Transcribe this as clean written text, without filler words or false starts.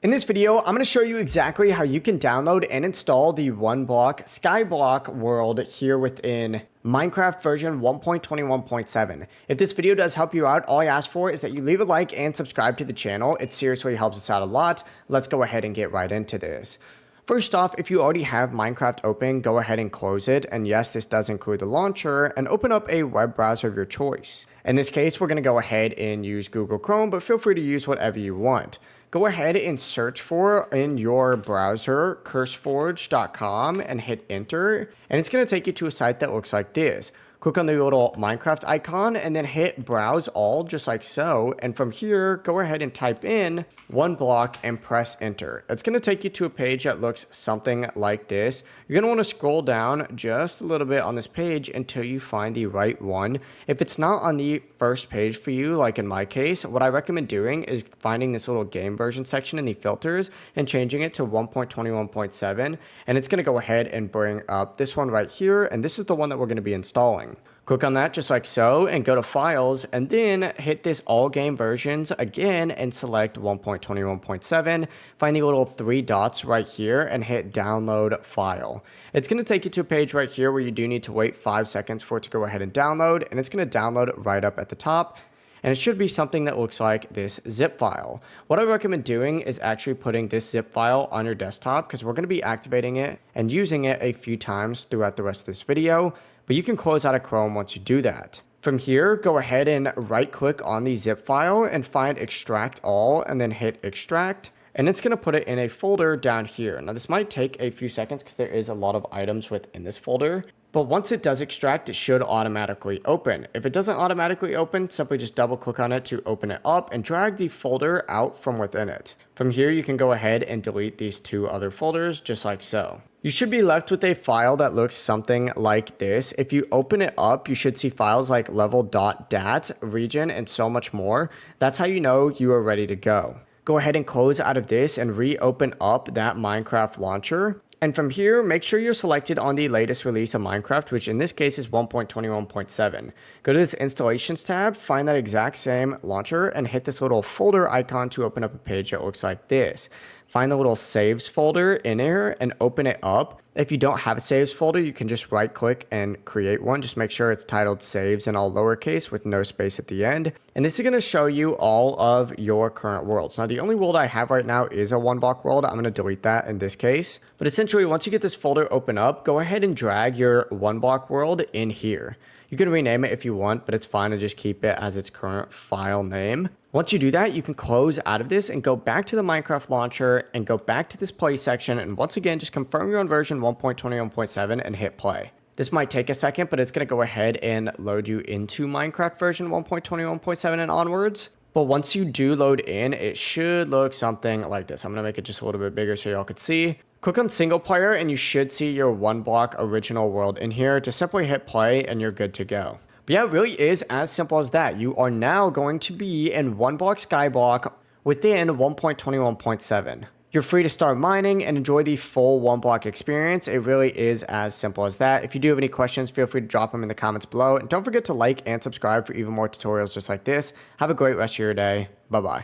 In this video, I'm going to show you exactly how you can download and install the OneBlock Skyblock world here within Minecraft version 1.21.7. If this video does help you out, all I ask for is that you leave a like and subscribe to the channel. It seriously helps us out a lot. Let's go ahead and get right into this. First off, if you already have Minecraft open, go ahead and close it. And yes, this does include the launcher, and open up a web browser of your choice. In this case, we're going to go ahead and use Google Chrome, but feel free to use whatever you want. Go ahead and search for in your browser curseforge.com and hit enter, and it's going to take you to a site that looks like this. Click on the little Minecraft icon and then hit browse all just like so, and from here go ahead and type in OneBlock and press enter. It's going to take you to a page that looks something like this. You're going to want to scroll down just a little bit on this page until you find the right one. If it's not on the first page for you, like in my case, what I recommend doing is finding this little game version section in the filters and changing it to 1.21.7, and it's going to go ahead and bring up this one right here, and this is the one that we're going to be installing. Click on that just like so and go to files, and then hit this all game versions again and select 1.21.7. Find the little three dots right here and hit download file. It's going to take you to a page right here where you do need to wait 5 seconds for it to go ahead and download, and it's going to download right up at the top. And it should be something that looks like this zip file. What I recommend doing is actually putting this zip file on your desktop, because we're going to be activating it and using it a few times throughout the rest of this video. But you can close out of Chrome once you do that. From here, go ahead and right click on the zip file and find extract all, and then hit extract. And it's going to put it in a folder down here. Now this might take a few seconds because there is a lot of items within this folder. But once it does extract, it should automatically open. If it doesn't automatically open, simply just double click on it to open it up and drag the folder out from within it. From here, you can go ahead and delete these two other folders just like so. You should be left with a file that looks something like this. If you open it up, you should see files like level.dat, region, and so much more. That's how you know you are ready to go. Go ahead and close out of this and reopen up that Minecraft launcher. And from here, make sure you're selected on the latest release of Minecraft, which in this case is 1.21.7. Go to this installations tab, find that exact same launcher, and hit this little folder icon to open up a page that looks like this. Find the little saves folder in here and open it up. If you don't have a saves folder, you can just right click and create one. Just make sure it's titled saves in all lowercase with no space at the end. And this is going to show you all of your current worlds. Now the only world I have right now is a OneBlock world. I'm going to delete that in this case. But essentially, once you get this folder open up, go ahead and drag your OneBlock world in here. You can rename it if you want, but it's fine to just keep it as its current file name. Once you do that, you can close out of this and go back to the Minecraft launcher and go back to this play section. And once again, just confirm you're on version 1.21.7 and hit play. This might take a second, but it's going to go ahead and load you into Minecraft version 1.21.7 and onwards. But once you do load in, it should look something like this. I'm going to make it just a little bit bigger so y'all could see. Click on single player and you should see your OneBlock original world in here. Just simply hit play and you're good to go. But yeah, it really is as simple as that. You are now going to be in OneBlock Skyblock within 1.21.7. You're free to start mining and enjoy the full OneBlock experience. It really is as simple as that. If you do have any questions, feel free to drop them in the comments below. And don't forget to like and subscribe for even more tutorials just like this. Have a great rest of your day. Bye-bye.